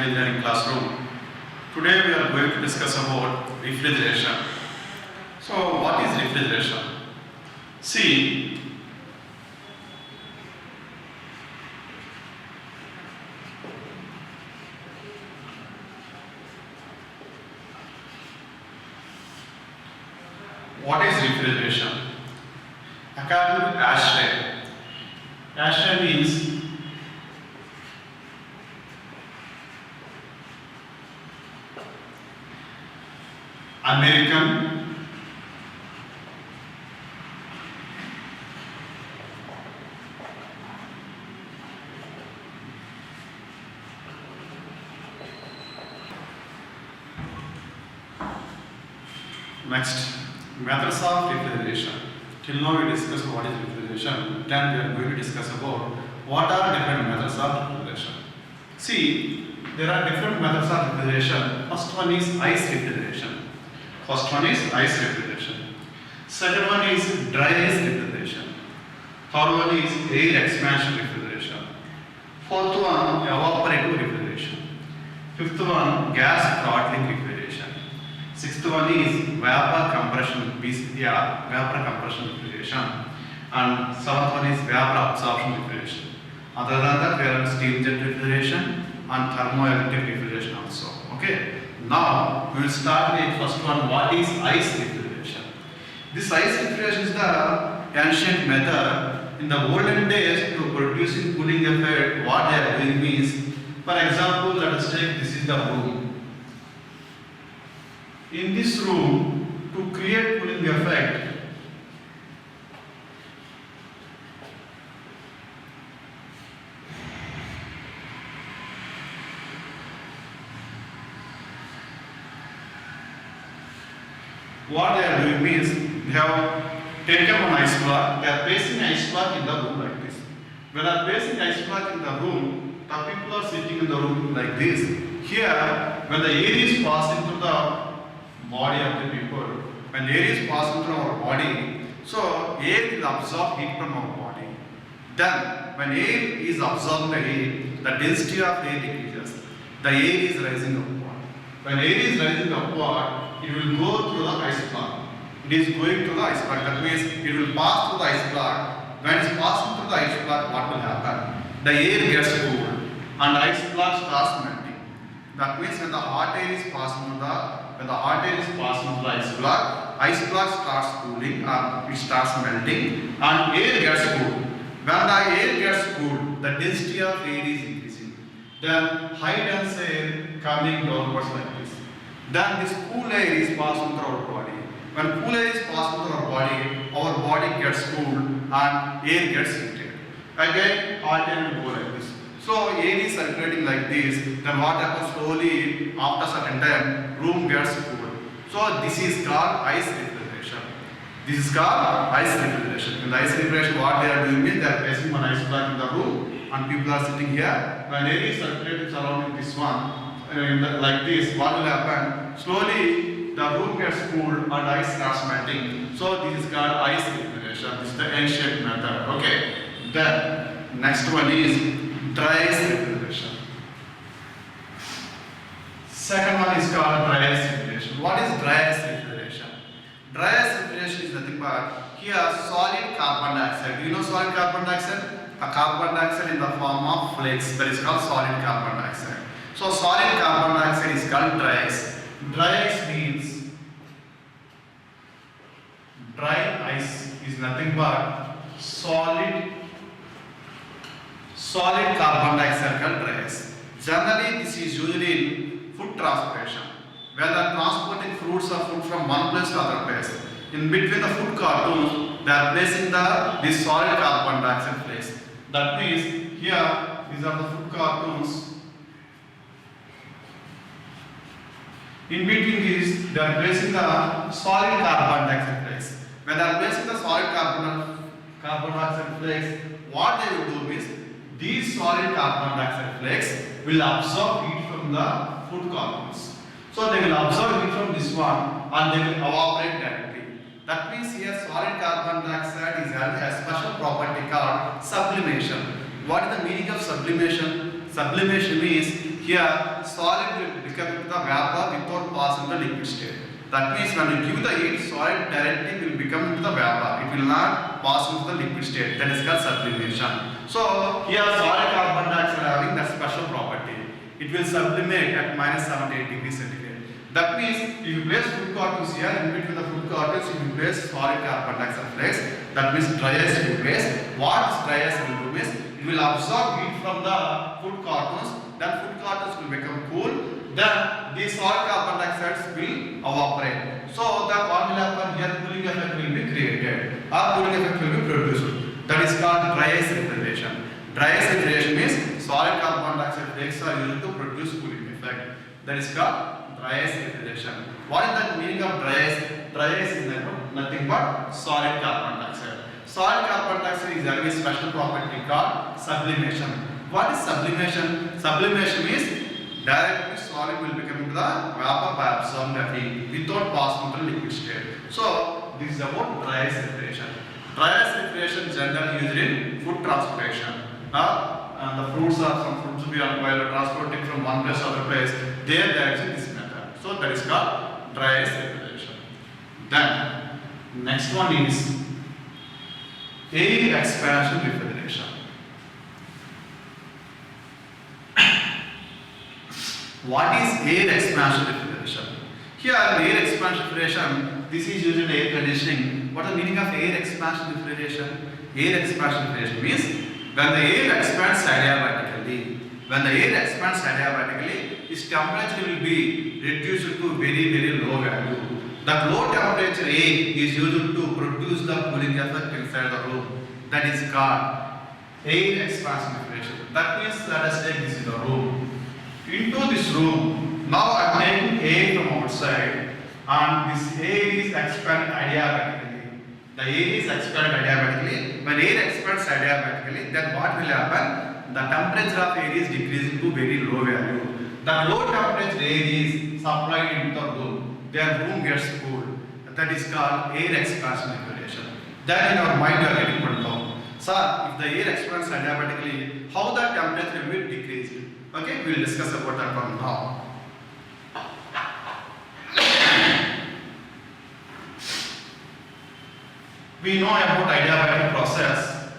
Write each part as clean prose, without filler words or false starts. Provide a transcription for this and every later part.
engineering classroom. Today we are going to discuss about refrigeration. So what is refrigeration? See, what is refrigeration? According to ASHRAE, ASHRAE means American Next, methods of refrigeration. Till now we discussed what is refrigeration. Then we are going to discuss about what are different methods of refrigeration. See, there are different methods of refrigeration. First one is ice refrigeration. Second one is dry ice refrigeration. Third one is air expansion refrigeration. Fourth one, evaporative refrigeration. Fifth one, gas throttling refrigeration. Sixth one is vapor compression refrigeration. And seventh one is vapor absorption refrigeration. Other than that, we have steam jet refrigeration and thermoelectric refrigeration also. Okay. Now we will start with first one. What is ice refrigeration? This ice refrigeration is the ancient method. In the olden days, to producing cooling effect, what they are doing means, for example, let us take this is the room. In this room, to create cooling effect, what they are doing means they have taken one ice block, they are placing ice block in the room like this. When they are placing ice block in the room, the people are sitting in the room like this. Here, when the air is passing through the body of the people, when air is passing through our body, so air will absorb heat from our body. Then, when air is absorbing the heat, the density of air decreases. The air is rising upward. When air is rising upward, it will go through the ice block. It is going to the ice block. That means it will pass through the ice block. When it is passing through the ice block, what will happen? The air gets cooled and the ice block starts melting. That means when the hot air is passing through the ice block starts cooling or it starts melting and air gets cooled. When the air gets cooled, the density of air is increasing. Then high dense air coming downwards like this. Then this cool air is passing through our body. When cool air is passing through our body gets cooled and air gets heated. Again, hot air will go like this. So air is circulating like this. Then what happens slowly after certain time, room gets cooled. So this is called ice refrigeration. In the ice refrigeration, what they are doing is they are placing one ice block in the room and people are sitting here. When air is circulating surrounding this one, like this, what will happen? Slowly the room gets cooled and ice starts melting. So this is called ice refrigeration. This is the ancient method. Okay. Then next one is dry ice refrigeration. Second one is called dry ice refrigeration. What is dry ice refrigeration? Dry ice refrigeration is nothing but here solid carbon dioxide. Do you know solid carbon dioxide? A carbon dioxide in the form of flakes. That is called solid carbon dioxide. So solid carbon dioxide is called dry ice. Dry ice means dry ice is nothing but solid carbon dioxide called dry ice. Generally, this is usually in food transportation. When they are transporting fruits or food from one place to other place, in between the food cartoons, they are placing this solid carbon dioxide flakes. That means here these are the food cartoons. In between these, they are placing the solid carbon dioxide flakes. When they are placing the solid carbon dioxide flakes, what they will do is these solid carbon dioxide flakes will absorb heat from the food cartons. So they will absorb heat from this one and they will evaporate directly. That means here solid carbon dioxide is having a special property called sublimation. What is the meaning of sublimation? Sublimation means here solid will become into the vapor without passing the liquid state. That means when you give the heat, solid directly will become into the vapor. It will not pass into the liquid state. That is called sublimation. So here solid carbon dioxide having that special property. It will sublimate at minus 78 degrees centigrade. That means if you place food cartons here, in between the food cartons, if you place solid carbon dioxide flakes, that means dry ice will place. What this dry ice will do is, it will absorb heat from the food cartons, then food cartons will become cool, then these solid carbon dioxides will evaporate. So the what will happen here, cooling effect will be created, or cooling effect will be produced. That is called dry ice refrigeration. Dry ice refrigeration means solid carbon dioxide flakes are used to produce cooling effect. That is called dry ice refrigeration. What is the meaning of dry ice? Dry ice is nothing but solid carbon dioxide. Solid carbon dioxide is having a special property called sublimation. What is sublimation? Sublimation means directly solid will become into the vapor by absorbing the heat without passing through liquid state. So this is about dry ice refrigeration. Dry ice refrigeration generally used in food transportation. And the fruits are some fruits we are while transporting from one place to other place. There is this method. So that is called dry ice refrigeration. Then next one is air expansion refrigeration. What is air expansion refrigeration? Here air expansion refrigeration, this is used in air conditioning. What is the meaning of air expansion refrigeration? Air expansion refrigeration means when the air expands adiabatically, its temperature will be reduced to very low value. That low temperature air is used to produce the cooling effect inside the room. That is called air expansion refrigeration. That means let us take this in the room. Into this room, now I am taking air from outside and this air is expanded adiabatically. The air is expanded adiabatically. When air expands adiabatically, then what will happen? The temperature of air is decreasing to very low value. The low temperature air is supplied into the room. Their room gets cooled. That is called air expansion refrigeration. Then in our mind we are getting put down. Sir, if the air expands adiabatically, how the temperature will be decreased? Okay, we will discuss about that one now. We know about adiabatic process.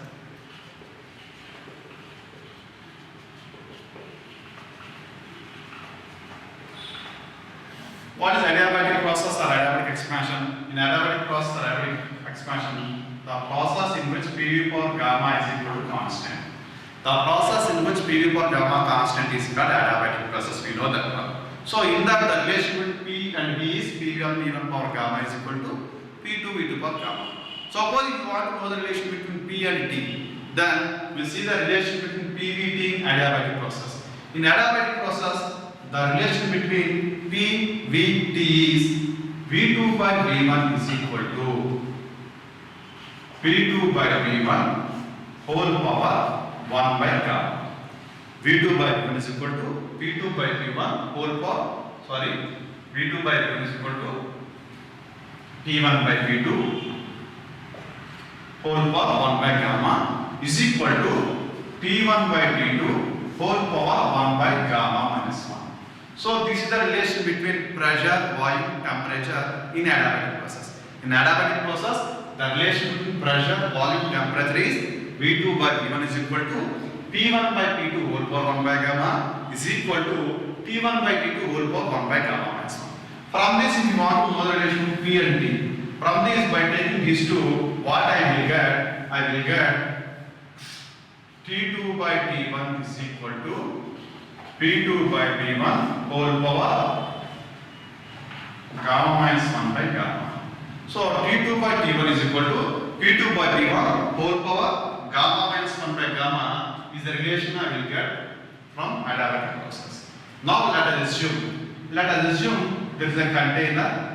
What is adiabatic process or adiabatic expansion? In adiabatic process or adiabatic expansion, the process in which PV power gamma is equal to constant. The process in which PV power gamma constant is called adiabatic process. We know that one. So in that the relation between P and V is P1 V1 power gamma is equal to P2 V2 power gamma. Suppose if you want to know the relation between P and T, then we will see the relation between PVT and adiabatic process. In adiabatic process, the relation between PVT is V2 by V1 is equal to P2 by V1 whole power 1 by gamma. V2 by V1 is equal to P2 by V1 whole power, V2 by V1 is equal to P1 by V2 whole power 1 by gamma is equal to P1 by P2 whole power 1 by gamma minus 1. So this is the relation between pressure, volume, temperature in adiabatic process. In adiabatic process, the relation between pressure, volume, temperature is V2 by V1 is equal to P1 by P2 whole power 1 by gamma is equal to P1 by P2 whole power 1 by gamma minus 1. From this, if you want to know the relation between P and T, from this by taking these two, what I will get T2 by T1 is equal to P2 by P1 whole power gamma minus 1 by gamma. So T2 by T1 is equal to P2 by P1 whole power gamma minus 1 by gamma is the relation I will get from adiabatic process. Now let us assume there is a container.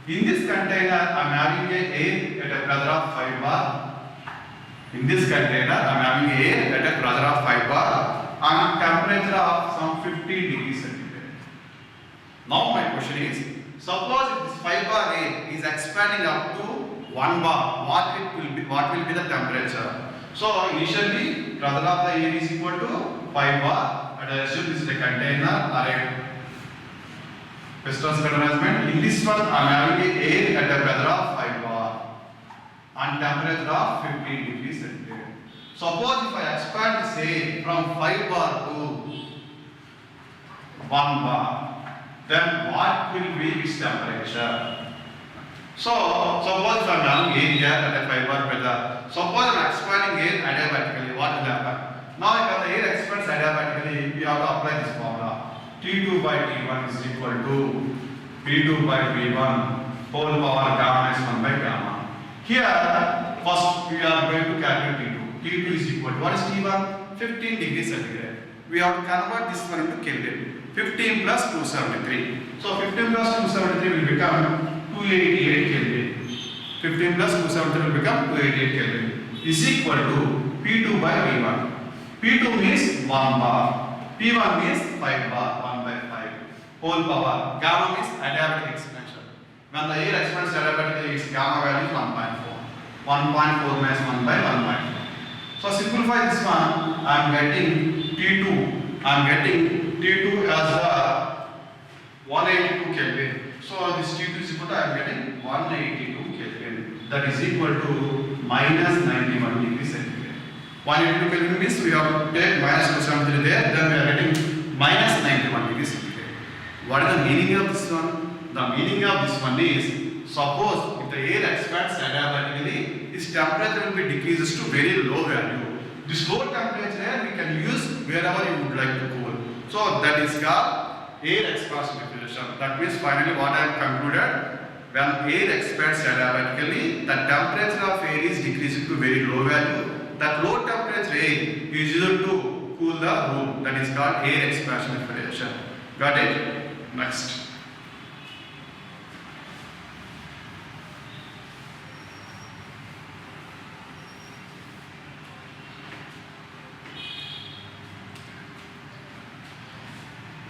In this container I am having air at a pressure of 5 bar. In this container I am having air at a pressure of 5 bar and temperature of some 50 degrees centigrade. Now my question is, suppose if this 5 bar air is expanding up to 1 bar, what will be the temperature? So initially pressure of the air is equal to 5 bar and I assume this is a container or a piston cylinder arrangement. In this one, I am having a air at a pressure of 5 bar and temperature of 15 degrees centigrade. Suppose if I expand this air from 5 bar to 1 bar, then what will be its temperature? So, suppose if I am having air here at a 5 bar pressure, suppose I am expanding air adiabatically, what will happen? Now, if the air expands adiabatically, we have to apply this formula. T2 by T1 is equal to P2 by P1 whole power gamma is 1 by gamma. Here, first we are going to calculate T2. T2 is equal to, what is T1? 15 degrees centigrade. We have to convert this one into Kelvin. 15 plus 273. So 15 plus 273 will become 288 Kelvin. 15 plus 273 will become 288 Kelvin. Is equal to P2 by P1. P2 means 1 bar. P1 means 5 bar, 1 by 5. Whole power. Gamma means adiabatic expansion. When the air expands adiabatically, its gamma value is 1.4. 1.4 minus 1 by 1.4. So simplify this one. I am getting T2. I am getting T2 as a 182 Kelvin. So this T2 is equal to, I am getting 182 Kelvin. That is equal to minus 91 degrees centigrade. 182 Kelvin means we have to take minus 273 there, then we are getting minus 91 degrees centigrade. What is the meaning of this one? The meaning of this one is, suppose if the air expands adiabatically, its temperature will be decreases to very low value. This low temperature we can use wherever you would like to cool. So that is called air expansion refrigeration. That means finally what I have concluded, when air expands adiabatically, the temperature of air is decreasing to very low value. That low temperature air is used to cool the room. That is called air expansion refrigeration. Got it? Next.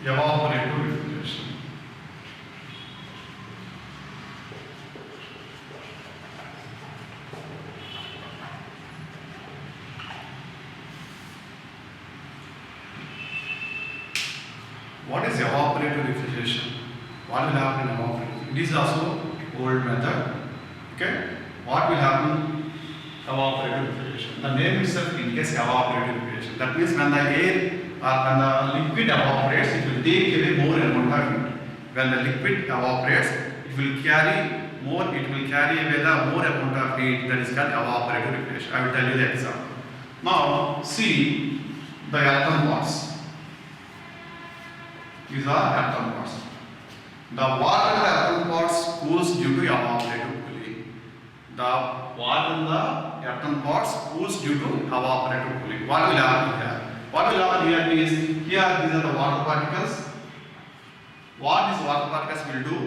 Evaporative refrigeration. What is evaporative refrigeration? What will happen in evaporative? It is also old method. Okay? What will happen? Evaporative refrigeration. The name itself indicates evaporative refrigeration. That means when the air or when the liquid evaporates, it will take away more amount of heat. When the liquid evaporates, it will carry away the more amount of heat. That is called evaporative refrigeration. I will tell you the example. Now see the earthen pots. These are earthen pots. The water in the earthen pots cools due to evaporative cooling. The water in the earthen pots cools due to evaporative cooling. What will happen here? What will happen here is, here these are the water particles. What these water particles will do?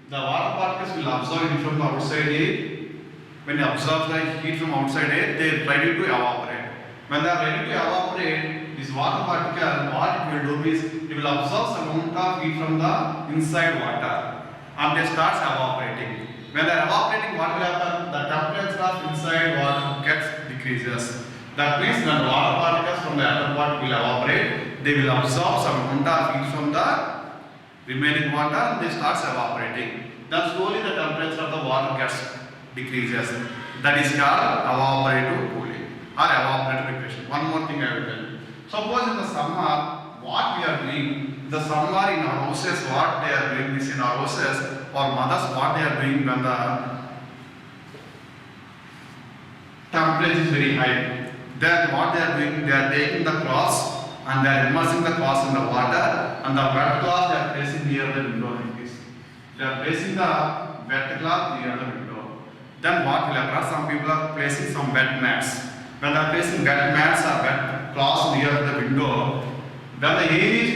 The water particles will absorb it from the outside air. When they absorb the heat from outside air, they are ready to evaporate. When they are ready to evaporate, this water particle, what it will do is, it will absorb some amount of heat from the inside water and they start evaporating. When they are evaporating, what will happen? The temperature of inside water gets decreases. That means when the water particles from the earthen pot will evaporate, they will absorb some amount of heat from the remaining water and they start evaporating. Then slowly the temperature of the water gets decreases. That is called evaporative cooling or evaporative refrigeration. One more thing I will tell you. Suppose in the summer, what we are doing, the summer in our houses, what they are doing is in our houses, or mothers, what they are doing when the temperature is very high. Then what they are doing, they are taking the cloths and they are immersing the cloths in the water and the wet cloth they are placing near the window like this. They are placing the wet cloth near the window. Then what will happen? Some people are placing some wet mats. When they are placing wet mats or wet cloths near the window, when the air is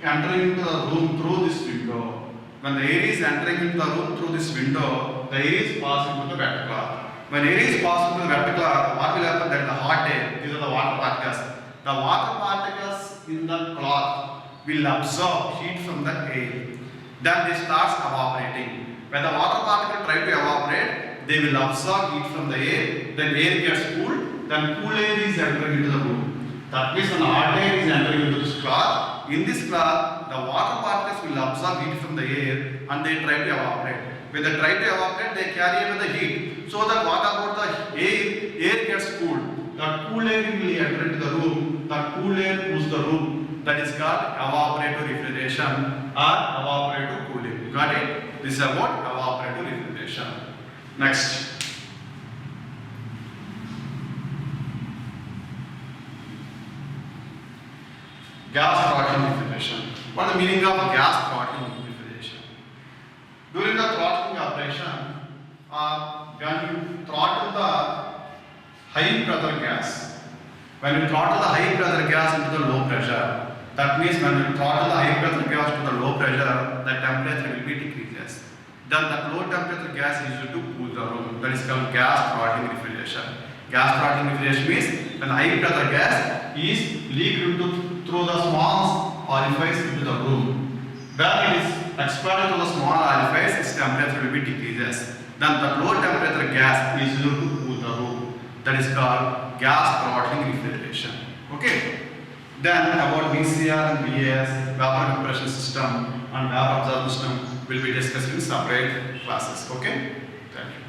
entering into the room through this window, when the air is entering into the room through this window, the air is passing to the wet cloth. When air is passing to the wet cloth, what will happen? That is the hot air. These are the water particles. The water particles in the cloth will absorb heat from the air. Then they start evaporating. When the water particle try to evaporate, they will absorb heat from the air. Then air gets cooled. Then cool air is entering into the room. That means when hot air is entering into this cloth, in this cloth, the water particles will absorb heat from the air and they try to evaporate. When they try to evaporate, they carry away the heat. So that what about the air gets cooled. That cool air will enter into the room. That cool air cools the room. That is called evaporative refrigeration or evaporative cooling. Got it? This is about evaporative refrigeration. Next. Gas throttling refrigeration. What is the meaning of gas throttling refrigeration? During the throttling operation, when you throttle the high pressure gas, when you throttle the high pressure gas into the low pressure, that means when you throttle the high pressure gas to the low pressure, the temperature will be decreases. Then that low temperature gas is used to cool the room. That is called gas throttling refrigeration. Gas throttling refrigeration means when high pressure gas is leaked through the small orifice into the room. When it is expelled through the small orifice, its temperature will be decreases. Then the low temperature gas is used to cool the room. That is called gas throttling refrigeration. Okay. Then about VCR and VAS, vapor compression system and vapor absorption system will be discussed in separate classes. Okay. Thank you.